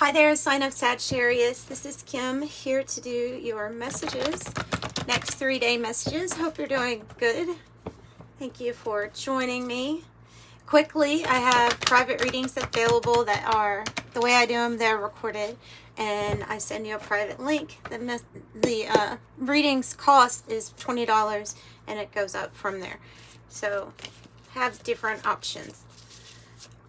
Hi there, sign of Sagittarius. This is Kim here to do your messages. Next 3-day messages. Hope you're doing good. Thank you for joining me. Quickly, I have private readings available that are, the way I do them, they're recorded. And I send you a private link. The readings cost is $20 and it goes up from there. So, have different options.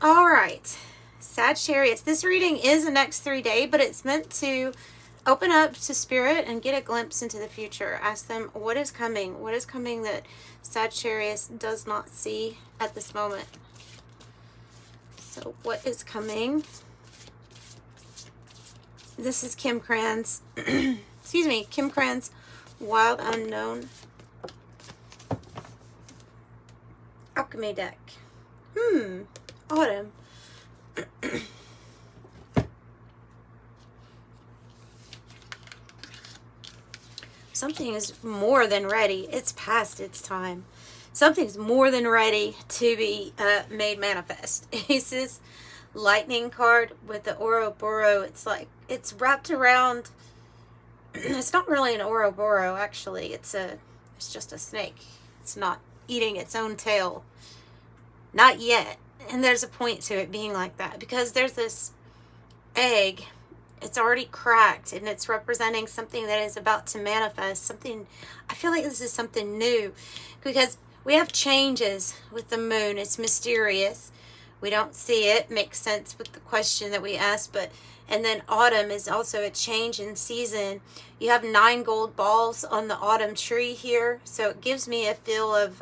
All right. Sagittarius, this reading is the next 3-day, but it's meant to open up to spirit and get a glimpse into the future. Ask them what is coming that Sagittarius does not see at this moment. So what is coming? This is Kim Krans, excuse me, Kim Krans Wild Unknown alchemy deck. Autumn. Something is more than ready. It's past its time. Something's more than ready to be made manifest. It's this lightning card with the Ouroboros. It's like it's wrapped around. It's not really an Ouroboros actually. It's just a snake. It's not eating its own tail. Not yet. And there's a point to it being like that because there's this egg. It's already cracked and it's representing something that is about to manifest. Something, I feel like this is something new because we have changes with the moon. It's mysterious. We don't see it. Makes sense with the question that we asked. And then autumn is also a change in season. You have 9 gold balls on the autumn tree here. So it gives me a feel of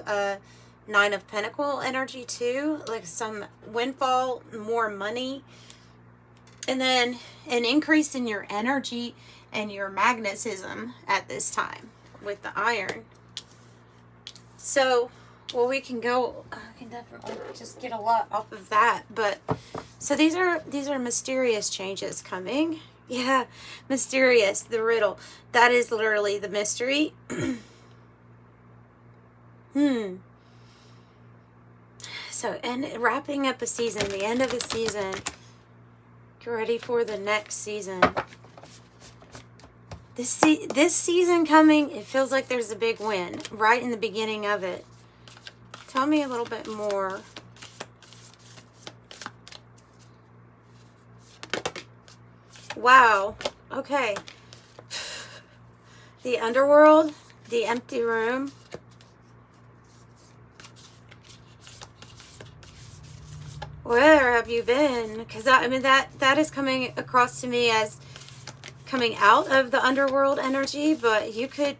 9 of Pentacle energy too, like some windfall, more money, and then an increase in your energy and your magnetism at this time with the iron. So, well, we can go. I can definitely just get a lot off of that. But so these are mysterious changes coming. Yeah, mysterious. The riddle. That is literally the mystery. So, and wrapping up a season, the end of a season, get ready for the next season. This season coming, it feels like there's a big win right in the beginning of it. Tell me a little bit more. Wow. Okay. The underworld, the empty room. Where have you been? Because I mean that is coming across to me as coming out of the underworld energy, but you could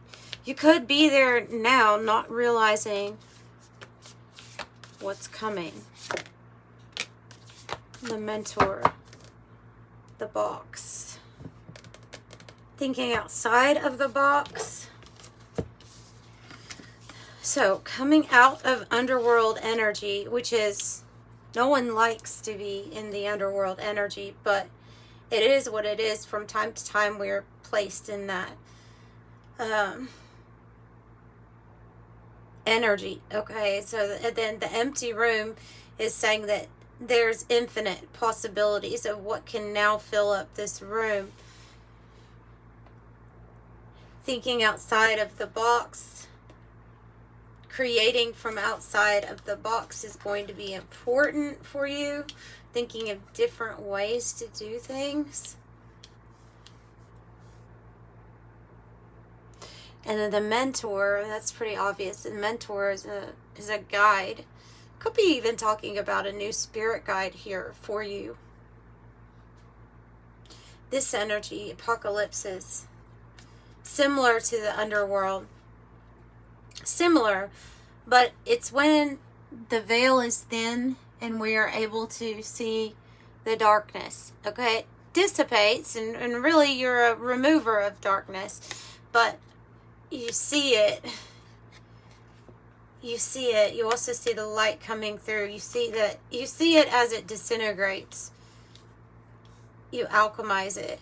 be there now, not realizing what's coming. The mentor, the box, thinking outside of the box. So coming out of underworld energy, which is, no one likes to be in the underworld energy, but it is what it is. From time to time, we're placed in that energy. Okay, so then the empty room is saying that there's infinite possibilities of what can now fill up this room. Thinking outside of the box. Creating from outside of the box is going to be important for you. Thinking of different ways to do things. And then the mentor, that's pretty obvious. The mentor is a guide. Could be even talking about a new spirit guide here for you. This energy, apocalypse, is similar to the underworld. Similar, but it's when the veil is thin and we are able to see the darkness. Okay, it dissipates and really you're a remover of darkness, but you see it. You see it. You also see the light coming through. You see it as it disintegrates. You alchemize it.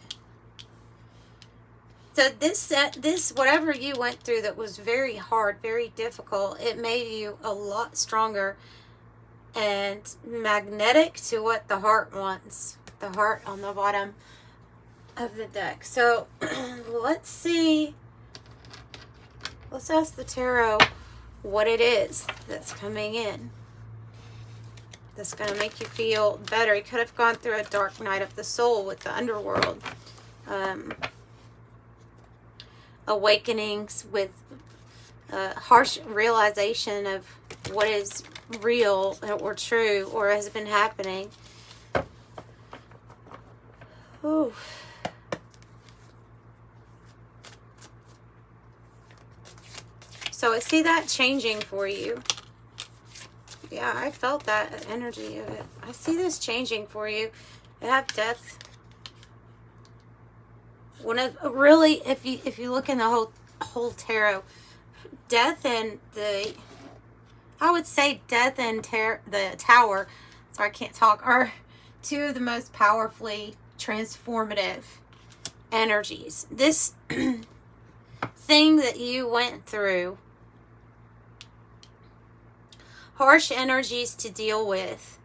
So this whatever you went through that was very hard, very difficult, it made you a lot stronger and magnetic to what the heart wants. The heart on the bottom of the deck. So let's see. Let's ask the tarot what it is that's coming in that's going to make you feel better. You could have gone through a dark night of the soul with the underworld. Awakenings with harsh realization of what is real or true or has been happening. Ooh. So I see that changing for you. Yeah, I felt that energy of it. I see this changing for you. I have death. One of really, if you look in the whole tarot, death and I would say death and the tower. Sorry, I can't talk. Are two of the most powerfully transformative energies. This thing that you went through. Harsh energies to deal with,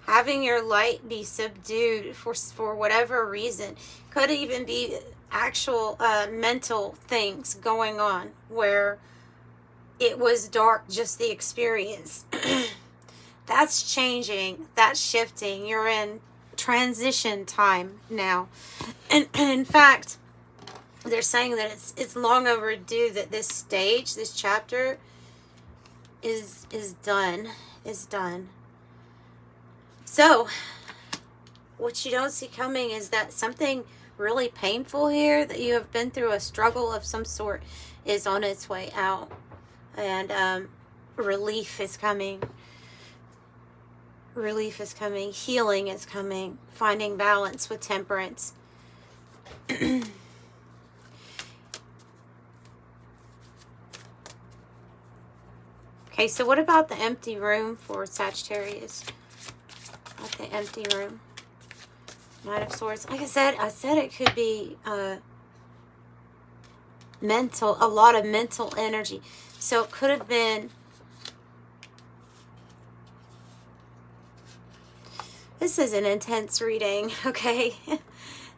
having your light be subdued for whatever reason. Could even be actual mental things going on where it was dark, just the experience. That's changing, that's shifting. You're in transition time now, and in fact they're saying that it's long overdue that this stage, this chapter is done. So what you don't see coming is that something really painful here that you have been through, a struggle of some sort, is on its way out, and relief is coming. Healing is coming. Finding balance with temperance. Okay, so what about the empty room for Sagittarius? Like the empty room. Knight of Swords. Like I said it could be mental, a lot of mental energy. So it could have been, this is an intense reading, okay?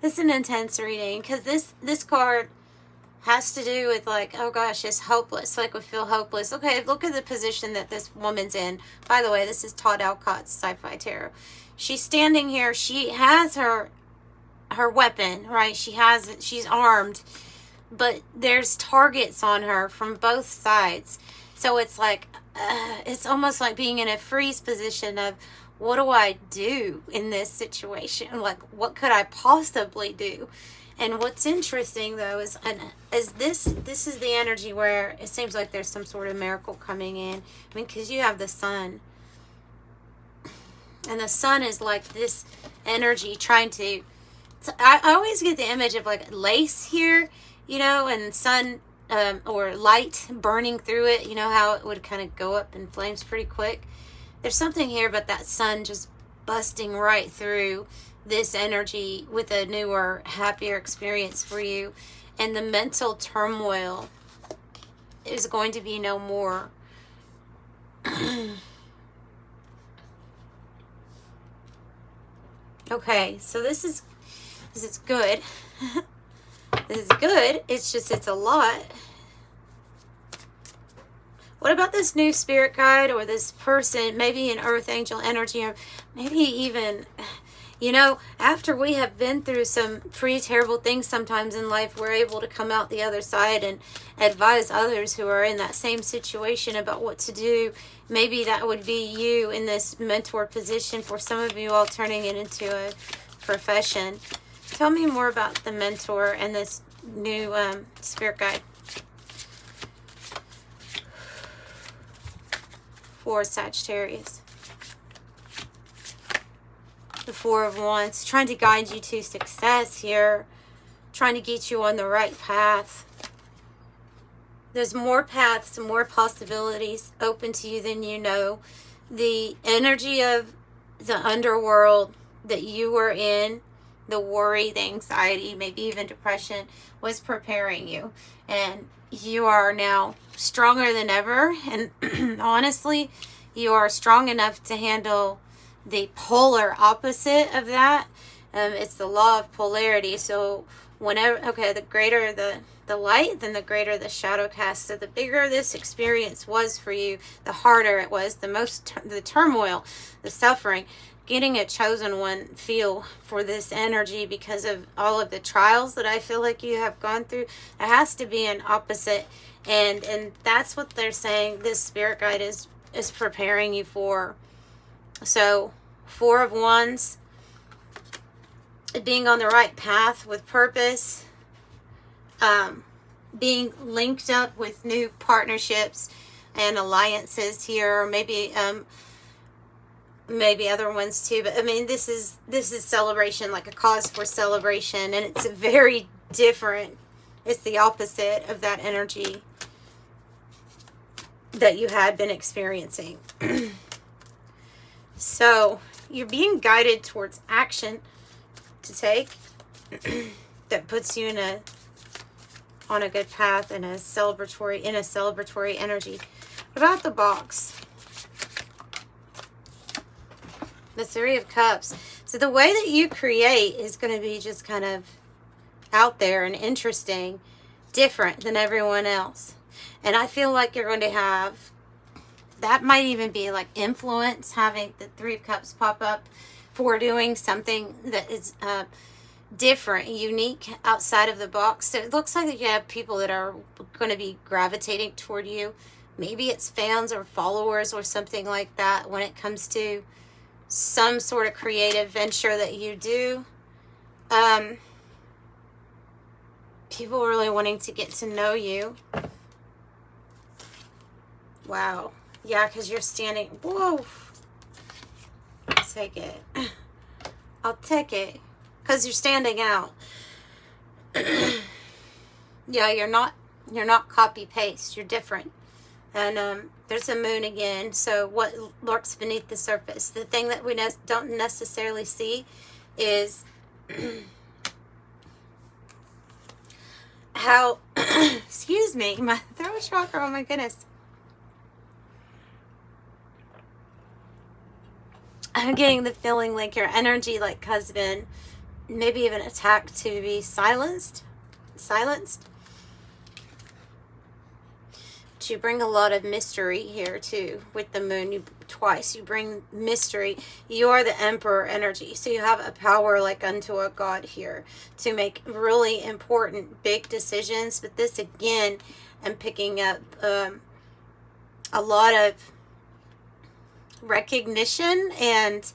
This is an intense reading because this card has to do with, like, oh gosh, it's hopeless. Like, we feel hopeless. Okay, look at the position that this woman's in. By the way, this is Todd Alcott's Sci-Fi Tarot. She's standing here. She has her weapon, right? She's armed, but there's targets on her from both sides. So it's like, it's almost like being in a freeze position of, what do I do in this situation? Like, what could I possibly do? And what's interesting, though, is this is the energy where it seems like there's some sort of miracle coming in. I mean, because you have the sun. And the sun is like this energy trying to... I always get the image of, like, lace here, you know, and sun or light burning through it. You know how it would kind of go up in flames pretty quick? There's something here about that sun just busting right through this energy with a newer, happier experience for you. And the mental turmoil is going to be no more. Okay, so this is good. This is good. It's a lot. What about this new spirit guide or this person, maybe an earth angel energy, or maybe even... You know, after we have been through some pretty terrible things sometimes in life, we're able to come out the other side and advise others who are in that same situation about what to do. Maybe that would be you in this mentor position. For some of you all, turning it into a profession. Tell me more about the mentor and this new spirit guide for Sagittarius. The Four of Wands, trying to guide you to success here, trying to get you on the right path. There's more paths, more possibilities open to you than you know. The energy of the underworld that you were in, the worry, the anxiety, maybe even depression, was preparing you. And you are now stronger than ever. And honestly, you are strong enough to handle the polar opposite of that. It's the law of polarity. So whenever, okay, the greater the light, then the greater the shadow cast. So the bigger this experience was for you, the harder it was, the most the turmoil, the suffering. Getting a chosen one feel for this energy because of all of the trials that I feel like you have gone through. It has to be an opposite, and that's what they're saying this spirit guide is preparing you for. So 4 of Wands, being on the right path with purpose, being linked up with new partnerships and alliances here, or maybe other ones too. But I mean, this is celebration, like a cause for celebration, and it's very different. It's the opposite of that energy that you had been experiencing. So you're being guided towards action to take that puts you on a good path and a celebratory energy. What about the box? The 3 of Cups. So the way that you create is going to be just kind of out there and interesting, different than everyone else. And I feel like you're going to have, that might even be like influence, having the 3 of Cups pop up for doing something that is different, unique, outside of the box. So it looks like you have people that are going to be gravitating toward you. Maybe it's fans or followers or something like that when it comes to some sort of creative venture that you do. People really wanting to get to know you. Wow. Yeah, because you're standing. Whoa. I'll take it. I'll take it. Because you're standing out. Yeah, you're not copy paste. You're different. And there's a moon again. So what lurks beneath the surface? The thing that we don't necessarily see is how, excuse me, my throat chakra, oh my goodness. I'm getting the feeling like your energy like has been maybe even attacked to be silenced. But you bring a lot of mystery here too with the moon. Twice you bring mystery. You are the emperor energy, so you have a power like unto a god here to make really important big decisions. But this again, I'm picking up a lot of recognition and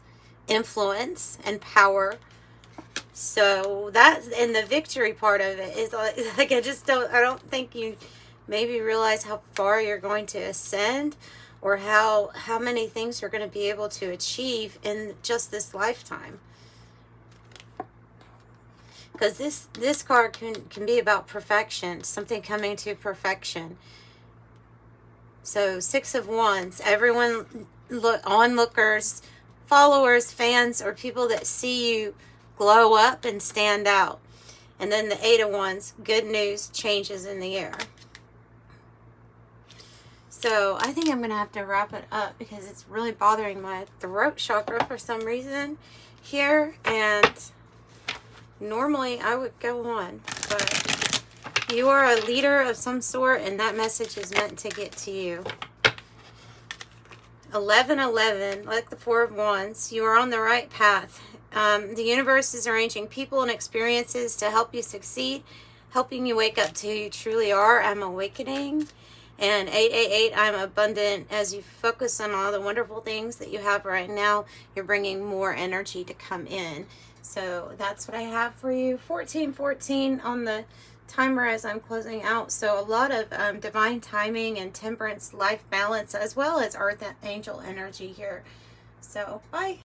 influence and power. So that, and the victory part of it is like I don't think you maybe realize how far you're going to ascend, or how many things you're going to be able to achieve in just this lifetime. Because this card can be about perfection, something coming to perfection. So 6 of Wands, everyone, onlookers, followers, fans, or people that see you glow up and stand out. And then the 8 of Wands, good news, changes in the air. So I think I'm going to have to wrap it up because it's really bothering my throat chakra for some reason here. And normally I would go on, but you are a leader of some sort, and that message is meant to get to you. 1111, like the 4 of Wands, you are on the right path. The universe is arranging people and experiences to help you succeed, helping you wake up to who you truly are. I'm awakening. And 888, I'm abundant. As you focus on all the wonderful things that you have right now, you're bringing more energy to come in. So that's what I have for you. 1414 on the timer as I'm closing out. So a lot of divine timing and temperance, life balance, as well as earth angel energy here. So bye.